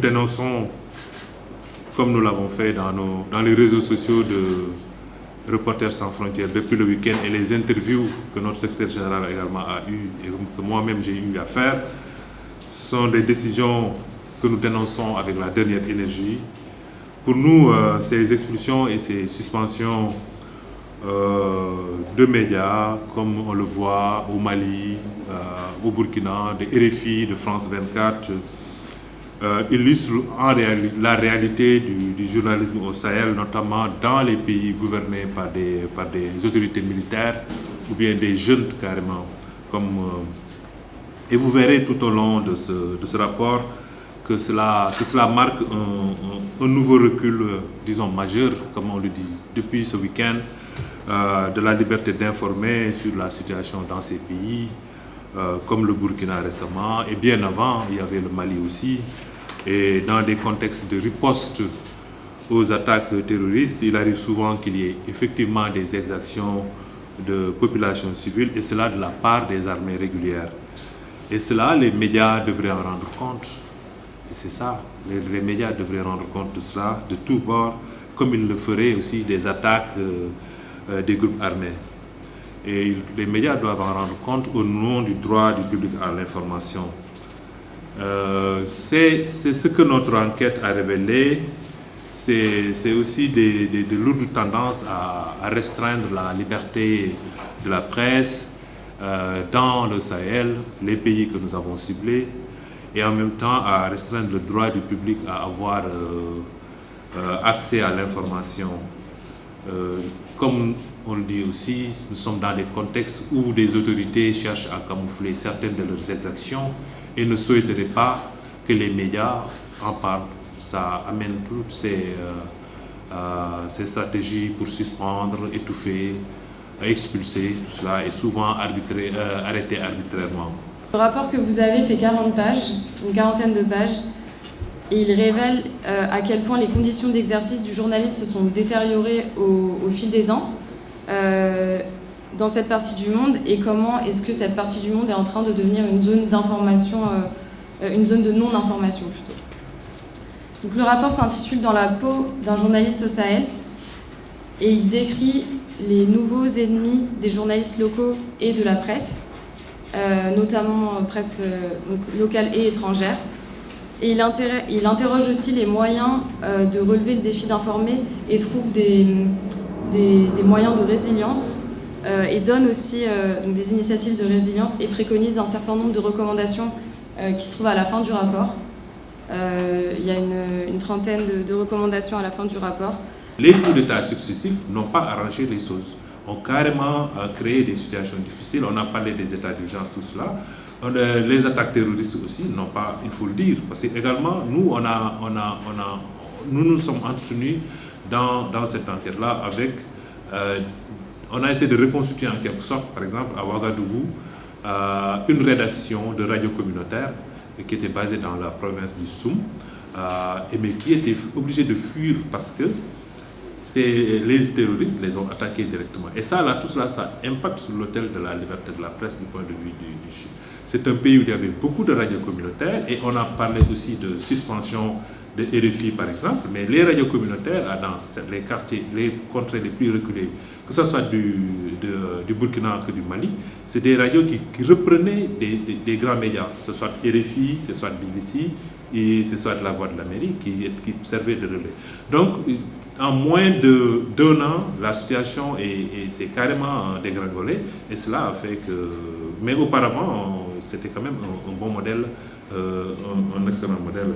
dénonçons, comme nous l'avons fait dans les réseaux sociaux de Reporters sans frontières depuis le week-end, et les interviews que notre secrétaire général également a eues et que moi-même j'ai eu à faire, sont des décisions que nous dénonçons avec la dernière énergie. Pour nous, ces expulsions et ces suspensions de médias, comme on le voit au Mali, au Burkina, de RFI, de France 24, illustrent la réalité du journalisme au Sahel, notamment dans les pays gouvernés par des autorités militaires ou bien des jeunes carrément. Et vous verrez tout au long de ce rapport que cela marque un nouveau recul, disons majeur, comme on le dit, depuis ce week-end, de la liberté d'informer sur la situation dans ces pays, comme le Burkina récemment, et bien avant, il y avait le Mali aussi. Et dans des contextes de riposte aux attaques terroristes, il arrive souvent qu'il y ait effectivement des exactions de populations civiles, et cela de la part des armées régulières. Et cela, les médias devraient en rendre compte. Et c'est ça, les médias devraient rendre compte de cela, de tous bords, comme ils le feraient aussi des attaques des groupes armés. Et les médias doivent en rendre compte au nom du droit du public à l'information. C'est ce que notre enquête a révélé. C'est aussi de lourdes tendances à restreindre la liberté de la presse dans le Sahel, les pays que nous avons ciblés, et en même temps à restreindre le droit du public à avoir accès à l'information. Comme on le dit aussi, nous sommes dans des contextes où des autorités cherchent à camoufler certaines de leurs exactions et ne souhaiteraient pas que les médias en parlent. Ça amène toutes ces stratégies pour suspendre, étouffer, expulser, tout cela est souvent arrêté arbitrairement. Le rapport que vous avez fait 40 pages, une quarantaine de pages, et il révèle à quel point les conditions d'exercice du journaliste se sont détériorées au fil des ans dans cette partie du monde, et comment est-ce que cette partie du monde est en train de devenir une zone d'information, une zone de non-information plutôt. Donc, le rapport s'intitule « Dans la peau d'un journaliste au Sahel » et il décrit les nouveaux ennemis des journalistes locaux et de la presse, notamment presse locale et étrangère. Et il interroge aussi les moyens de relever le défi d'informer et trouve des moyens de résilience et donne aussi donc des initiatives de résilience et préconise un certain nombre de recommandations qui se trouvent à la fin du rapport. Il y a une trentaine de recommandations à la fin du rapport. Les coups d'État successifs n'ont pas arrangé les choses, ont carrément créé des situations difficiles. On a parlé des états d'urgence, tout cela. Les attaques terroristes aussi n'ont pas, il faut le dire, parce que également nous nous sommes entretenus dans cette enquête-là avec, on a essayé de reconstituer en quelque sorte, par exemple à Ouagadougou, une rédaction de radio communautaire qui était basée dans la province du Soum, mais qui était obligée de fuir parce que les terroristes les ont attaqués directement. Et ça, tout cela, ça impacte sur l'autel de la liberté de la presse du point de vue du Chili. C'est un pays où il y avait beaucoup de radios communautaires, et on a parlé aussi de suspension de RFI par exemple, mais les radios communautaires dans les quartiers, les contrées les plus reculées, que ce soit du Burkina que du Mali, c'est des radios qui reprenaient des grands médias, que ce soit RFI, que ce soit BBC, et que ce soit La Voix de l'Amérique qui servait de relais. Donc, en moins d'un an, la situation s'est carrément dégringolée, et cela a fait que... Mais auparavant, c'était quand même un bon modèle, un excellent modèle